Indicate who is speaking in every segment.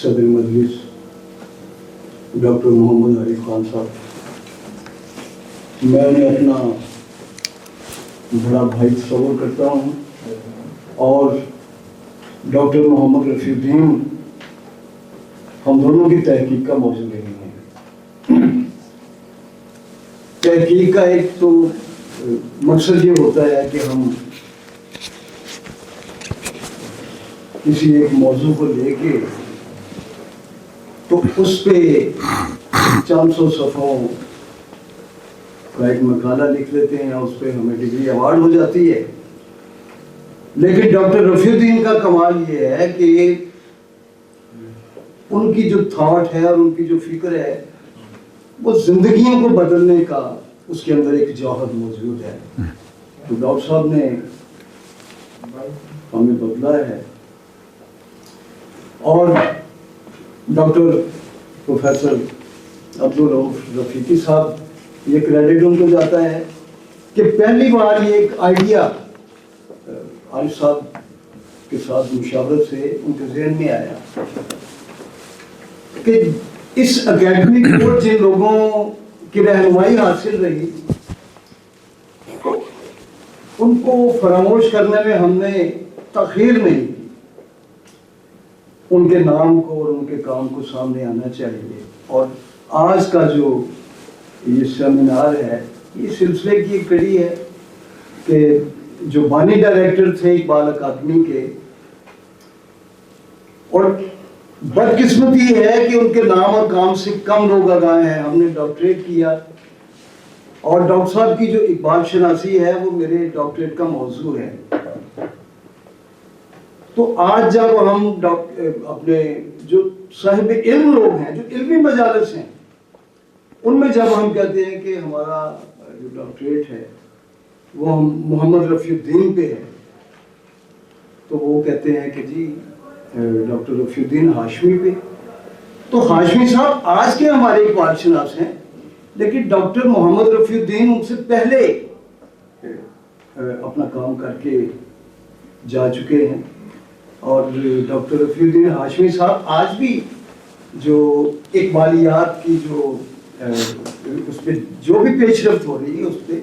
Speaker 1: صدر مجلس ڈاکٹر محمد عارف خان صاحب، میں انہیں اپنا بڑا بھائی تصور کرتا ہوں، اور ڈاکٹر محمد رفیع الدین ہم دونوں کی تحقیق کا موضوع رہی ہیں۔ تحقیق کا ایک تو مقصد یہ ہوتا ہے کہ ہم کسی ایک موضوع کو لے کے تو اس پہ 400 صفحوں کا ایک مقالہ لکھ لیتے ہیں، اس پہ ہمیں ڈگری ایوارڈ ہو جاتی ہے۔ لیکن ڈاکٹر رفیع الدین کا کمال یہ ہے کہ ان کی جو تھاٹ ہے اور ان کی جو فکر ہے وہ زندگیوں کو بدلنے کا اس کے اندر ایک جوہر موجود ہے۔ تو ڈاکٹر صاحب نے ہمیں بدلا ہے، اور ڈاکٹر پروفیسر عبدالرؤف رفیقی صاحب، یہ کریڈٹ ان کو جاتا ہے کہ پہلی بار یہ ایک آئیڈیا عارف صاحب کے ساتھ مشاورت سے ان کے ذہن میں آیا کہ اس اکیڈمی کو جن لوگوں کی رہنمائی حاصل رہی ان کو فراموش کرنے میں ہم نے تاخیر نہیں کی، ان کے نام کو اور ان کے کام کو سامنے آنا چاہیے۔ اور آج کا جو یہ سیمینار ہے یہ سلسلے کی ایک کڑی ہے کہ جو بانی ڈائریکٹر تھے اقبال اکیڈمی کے، اور بدقسمتی یہ ہے کہ ان کے نام اور کام سے کم لوگ آگاہ ہیں۔ ہم نے ڈاکٹریٹ کیا، اور ڈاکٹر صاحب کی جو اقبال شناسی ہے وہ میرے ڈاکٹریٹ کا موضوع ہے۔ تو آج جب ہم اپنے جو صاحب علم لوگ ہیں، جو علمی مجالس ہیں، ان میں جب ہم کہتے ہیں کہ ہمارا جو ڈاکٹریٹ ہے وہ ہم محمد رفیع الدین پہ ہے، تو وہ کہتے ہیں کہ جی ڈاکٹر رفیع الدین ہاشمی پہ۔ تو ہاشمی صاحب آج کے ہمارے اقبال شناس ہیں، لیکن ڈاکٹر محمد رفیع الدین ان سے پہلے اپنا کام کر کے جا چکے ہیں، اور ڈاکٹر رفیع الدین ہاشمی صاحب آج بھی جو اقبالیات کی جو اس پہ جو بھی پیش رفت ہو رہی ہے اس پہ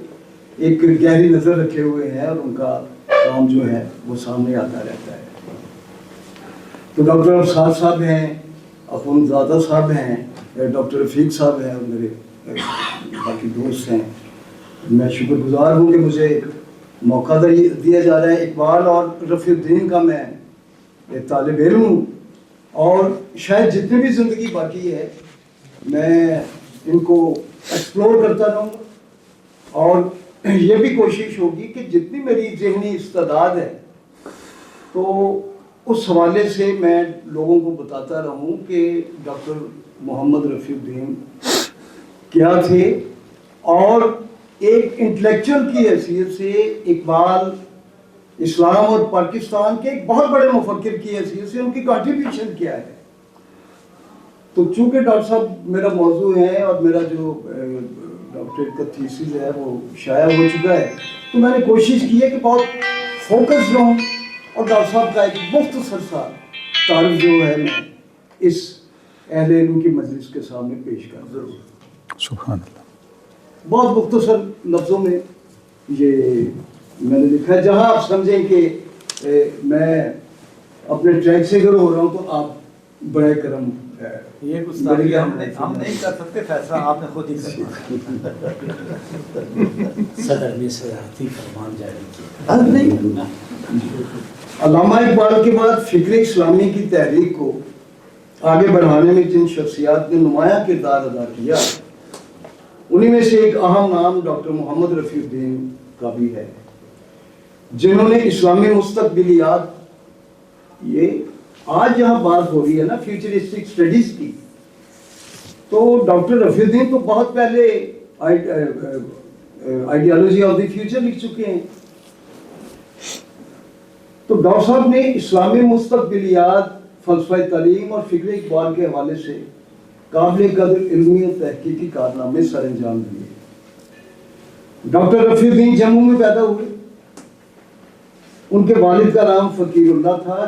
Speaker 1: ایک گہری نظر رکھے ہوئے ہیں، اور ان کا کام جو ہے وہ سامنے آتا رہتا ہے۔ تو ڈاکٹر افسار صاحب ہیں، اخوند زادہ صاحب ہیں، ڈاکٹر رفیق صاحب ہیں، اور میرے باقی دوست ہیں۔ میں شکر گزار ہوں کہ مجھے موقع دیا جا رہا ہے۔ اقبال اور رفیع الدین کا میں ایک طالب علم ہوں، اور شاید جتنی بھی زندگی باقی ہے میں ان کو ایکسپلور کرتا رہوں گا، اور یہ بھی کوشش ہوگی کہ جتنی میری ذہنی استعداد ہے تو اس حوالے سے میں لوگوں کو بتاتا رہوں کہ ڈاکٹر محمد رفیع الدین کیا تھے، اور ایک انٹلیکچوئل کی حیثیت سے اقبال، اسلام اور پاکستان کے ایک بہت بڑے مفکر کی حیثیت سے ان کی کنٹریبیوشن کیا ہے۔ تو چونکہ ڈاکٹر صاحب میرا موضوع ہے اور میرا جو ڈاکٹریٹ کا تھیسس ہے وہ شائع ہو چکا ہے، تو میں نے کوشش کی ہے کہ بہت فوکس رہوں، اور ڈاکٹر صاحب کا ایک مختصر سا تعارف جو ہے میں اس اہل علم کی مجلس کے سامنے پیش کر ضرور۔
Speaker 2: سبحان اللہ۔
Speaker 1: بہت مختصر لفظوں میں یہ میں نے لکھا ہے، جہاں آپ سمجھیں کہ میں اپنے ٹریک سے گرو ہو رہا ہوں تو آپ برائے کرم
Speaker 3: یہ گستاخی ہم نہیں کر سکتے، فیصلہ آپ نے خود ہی کرنا۔
Speaker 4: صدر نے صدارتی فرمان جاری کیا۔
Speaker 1: علامہ اقبال کے بعد فکر اسلامی کی تحریک کو آگے بڑھانے میں جن شخصیات نے نمایاں کردار ادا کیا، انہی میں سے ایک اہم نام ڈاکٹر محمد رفیع الدین کا بھی ہے، جنہوں نے اسلامی مستقبلیات، یہ آج یہاں بات ہو رہی ہے نا فیوچرسٹک اسٹڈیز کی، تو ڈاکٹر رفیع الدین تو بہت پہلے آئیڈیالوجی آف دی فیوچر لکھ چکے ہیں۔ تو ڈاکٹر صاحب نے اسلامی مستقبلیات، فلسفہ تعلیم اور فکر اقبال کے حوالے سے قابل قدر علمی اور تحقیقی کارنامے سر انجام دیے۔ ڈاکٹر رفیع الدین جموں میں پیدا ہوئے، ان کے والد کا نام فقیر اللہ تھا،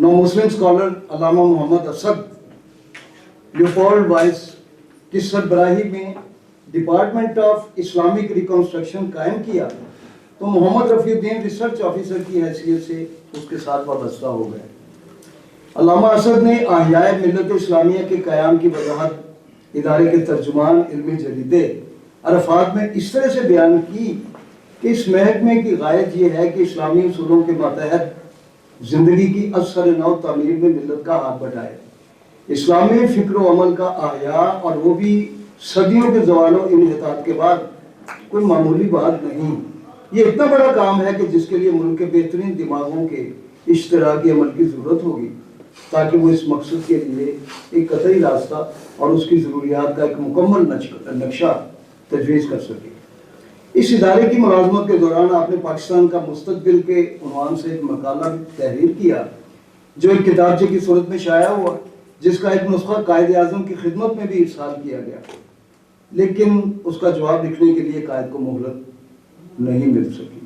Speaker 1: نو مسلم اسکالر علامہ محمد اسد لیوپولڈ وائس کی سربراہی میں ڈپارٹمنٹ آف اسلامک ریکنسٹرکشن قائم کیا تو محمد رفیع الدین ریسرچ آفیسر کی حیثیت سے اس کے ساتھ وابستہ ہو گئے. علامہ اسد نے احیاء ملت اسلامیہ کے قیام کی وضاحت ادارے کے ترجمان علمی جریدے عرفات میں اس طرح سے بیان کی کہ اس محکمے کی غایت یہ ہے کہ اسلامی اصولوں کے ماتحت زندگی کی اثر نو تعمیر میں ملت کا ہاتھ بٹھائے. اسلامی فکر و عمل کا احیاء اور وہ بھی صدیوں کے زوال و انحطاط کے بعد کوئی معمولی بات نہیں. یہ اتنا بڑا کام ہے کہ جس کے لیے ملک کے بہترین دماغوں کے اشتراکی عمل کی ضرورت ہوگی تاکہ وہ اس مقصد کے لیے ایک قطعی راستہ اور اس کی ضروریات کا ایک مکمل نقشہ تجویز کر سکے. اس ادارے کی ملازمت کے دوران آپ نے پاکستان کا مستقبل کے عنوان سے ایک مقالہ بھی تحریر کیا جو ایک کتابچے کی صورت میں شائع ہوا جس کا ایک نسخہ قائد اعظم کی خدمت میں بھی ارسال کیا گیا لیکن اس کا جواب لکھنے کے لیے قائد کو مہلت نہیں مل سکی.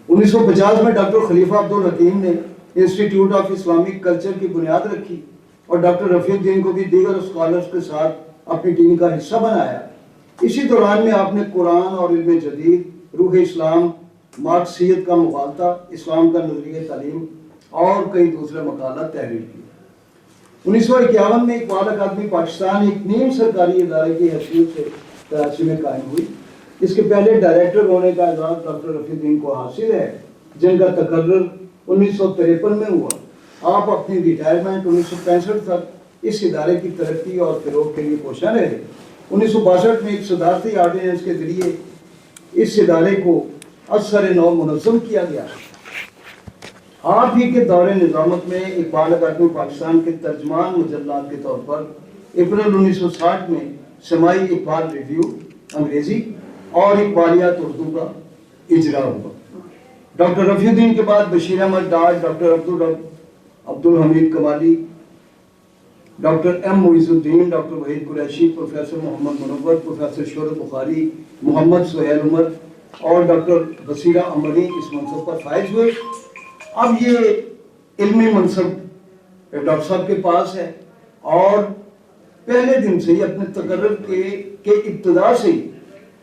Speaker 1: 1950 میں ڈاکٹر خلیفہ عبدالحکیم نے انسٹیٹیوٹ آف اسلامک کلچر کی بنیاد رکھی اور ڈاکٹر رفیع الدین کو بھی دیگر اسکالرز کے ساتھ اپنی ٹیم کا حصہ بنایا. اسی دوران میں آپ نے قرآن اور علم جدید، روح اسلام، مارکسیت کا مغالطہ، اسلام کا نظریہ تعلیم اور کئی دوسرے مقالات تحریر کیے. 1951 میں اقبال اکادمی پاکستان ایک نیم سرکاری ادارے کی حیثیت سے کراچی میں قائم ہوئی. اس کے پہلے ڈائریکٹر ہونے کا اعزاز ڈاکٹر رفیع الدین کو حاصل ہے جن کا تقرر 1953 میں ہوا. آپ اپنی ریٹائرمنٹ 1965 تک اس ادارے کی ترقی اور فروغ کے لیے کوشاں رہے. 1962 میں ایک صدارتی آرڈیننس کے ذریعے اس ادارے کو اثر نو منظم کیا گیا. آپ ہی کے دور نظامت میں اقبال اکادمی پاکستان کے ترجمان مجلات کے طور پر اپریل 1960 میں سماعی اقبال ریویو انگریزی اور اقبالیات اردو کا اجرا ہوا. ڈاکٹر رفیع الدین کے بعد بشیر احمد ڈاج، doctor Abdul Hamid Kamali, doctor M Moizuddin, doctor Waheed Qureshi, professor Muhammad Munawar, professor Shohrat Bukhari, محمد سہیل عمر اور ڈاکٹر بصیرہ عمری اس منصب پر فائز ہوئے. اب یہ علمی منصب ڈاکٹر صاحب کے پاس ہے اور پہلے دن سے ہی اپنے تقرر کے ابتدا سے ہی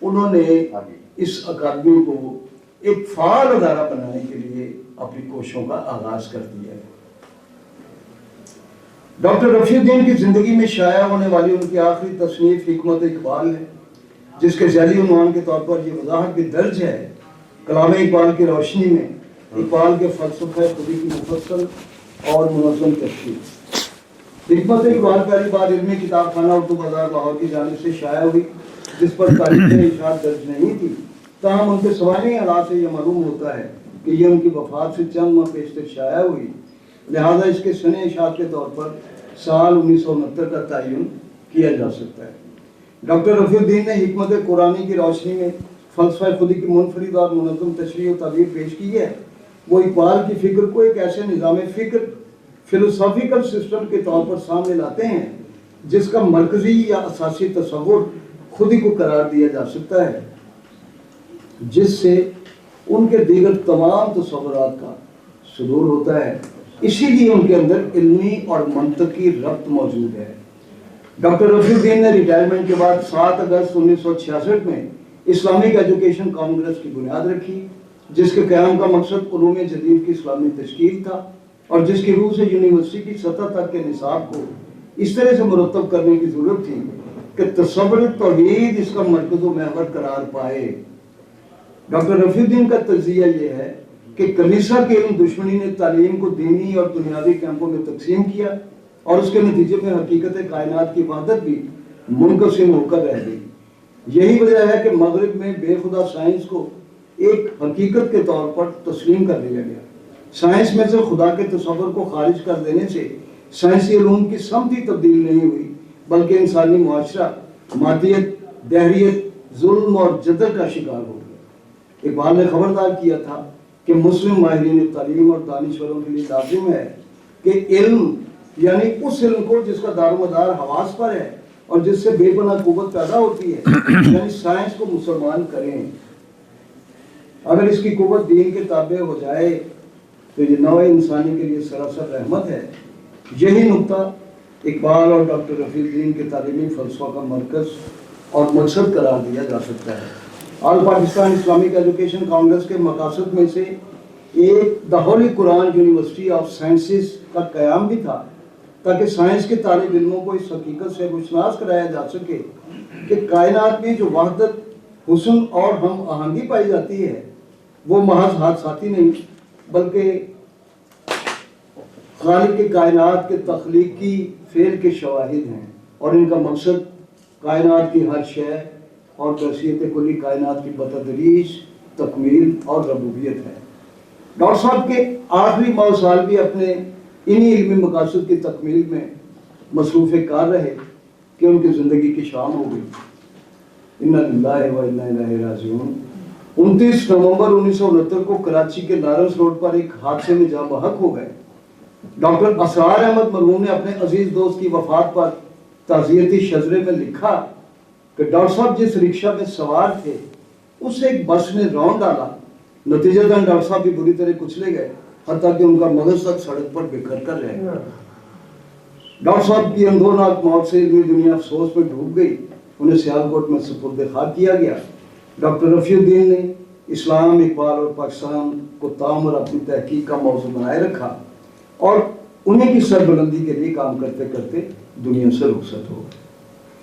Speaker 1: انہوں نے اس اکادمی کو ایک فعال ادارہ بنانے کے لیے اپنی کوششوں کا آغاز کر دیا ہے. ڈاکٹر رفیع الدین کی زندگی میں شائع ہونے والی ان کی آخری تصنیف حکمت اقبال ہے جس کے ذیلی عنوان کے طور پر یہ وضاحت بھی درج ہے: کلام اقبال کی روشنی میں اقبال کے فلسفہ خودی کی مفصل اور منظم تشریح. حکمت اقبال پہلی بار علمی کتاب خانہ اردو بازار لاہور کی جانب سے شائع ہوئی جس پر تاریخ اشاعت درج نہیں تھی. تاہم ان کے سوانحی حالات سے یہ معلوم ہوتا ہے کہ یہ ان کی وفات سے چند ماہ پیشتر شائع ہوئی، لہذا اس کے سنِ اشاعت کے طور پر سال 1969 کا تعین کیا جا سکتا ہے. ڈاکٹر رفیع الدین نے حکمت قرآنی کی روشنی میں فلسفہ خودی کی منفرد اور منظم تشریح و تعبیر پیش کی ہے. وہ اقبال کی فکر کو ایک ایسے نظام فکر فلسافیکل سسٹم کے طور پر سامنے لاتے ہیں جس کا مرکزی یا اساسی تصور خودی کو قرار دیا جا سکتا ہے، جس سے ان کے دیگر تمام تصورات کا صدور ہوتا ہے. اسی لیے ان کے اندر علمی اور منطقی ربط موجود ہے. ڈاکٹر رفیع الدین نے ریٹائرمنٹ کے بعد 7 اگست 1966 میں اسلامک ایجوکیشن کانگریس کی بنیاد رکھی جس کے قیام کا مقصد علوم جدید کی اسلامی تشکیل تھا اور جس کی روح سے یونیورسٹی کی سطح تک کے نصاب کو اس طرح سے مرتب کرنے کی ضرورت تھی کہ تصور توحید اس کا مرکز و محور قرار پائے. ڈاکٹر رفیع الدین کا تجزیہ یہ ہے کہ کلیسا کے علم دشمنی نے تعلیم کو دینی اور دنیاوی کیمپوں میں تقسیم کیا اور اس کے نتیجے میں حقیقت کائنات کی وحدت بھی منقسم ہو کر رہ گئی. یہی وجہ ہے کہ مغرب میں بے خدا سائنس کو ایک حقیقت کے طور پر تسلیم کر لیا گیا. سائنس میں سے خدا کے تصور کو خارج کر دینے سے سائنسی علوم کی سمتی تبدیل نہیں ہوئی بلکہ انسانی معاشرہ مادیت، دہریت، ظلم اور جدل کا شکار ہو گیا. اقبال نے خبردار کیا تھا کہ مسلم ماہرین تعلیم اور دانشوروں کے لیے لازم ہے کہ علم یعنی اس علم کو جس کا دار و مدار حواس پر ہے اور جس سے بے پناہ قوت پیدا ہوتی ہے یعنی سائنس کو مسلمان کریں. اگر اس کی قوت دین کے تابع ہو جائے تو یہ نوع انسانی کے لیے سراسر رحمت ہے. یہی نقطہ اقبال اور ڈاکٹر رفیع الدین کے تعلیمی فلسفہ کا مرکز اور مقصد قرار دیا جا سکتا ہے. آل پاکستان اسلامک ایجوکیشن کانگریس کے مقاصد میں سے ایک دی ہولی قرآن یونیورسٹی آف سائنسز کا قیام بھی تھا، تاکہ سائنس کے طالب علموں کو اس حقیقت سے روشناس کرایا جا سکے کہ کائنات میں جو وحدت، حسن اور ہم آہنگی پائی جاتی ہے وہ محض حادثاتی نہیں بلکہ خالق کے کائنات کے تخلیقی فعل کے شواہد ہیں، اور ان کا مقصد کائنات کی ہر شے اور بحیثیت کلی کائنات کی بتدریج تکمیل اور ربوبیت ہے. ڈاکٹر صاحب کے آخری 9 سال بھی اپنے انہی علمی مقاصد کی تکمیل میں مصروف کار رہے کہ ان کی زندگی کی شام ہو گئی. انا للہ و انا الیہ راجعون. 29 نومبر 1969 کو کراچی کے لارنس روڈ پر ایک حادثے میں جاں بحق ہو گئے. ڈاکٹر اسرار احمد مرحوم نے اپنے عزیز دوست کی وفات پر تعزیتی شجرے میں لکھا کہ ڈاکٹر صاحب جس رکشہ میں سوار تھے اسے ایک بس نے رون ڈالا. نتیجتاً ڈاکٹر صاحب بھی بری طرح کچلے گئے، حتیٰ کہ ان کا مغز تک سڑک پر بکھر کر رہ گیا. ڈاکٹر صاحب کی اندھوناک موت سے علمی دنیا افسوس میں ڈوب گئی. انہیں سیالکوٹ میں سپرد خاک کیا گیا. ڈاکٹر رفیع الدین نے اسلام، اقبال اور پاکستان کو تعمیر اپنی تحقیق کا موضوع بنائے رکھا اور انہیں کی سربلندی کے لیے کام کرتے کرتے دنیا سے رخصت ہو.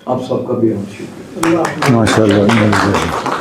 Speaker 1: آپ سب کا بے حد شکریہ.
Speaker 2: ماشاء اللہ.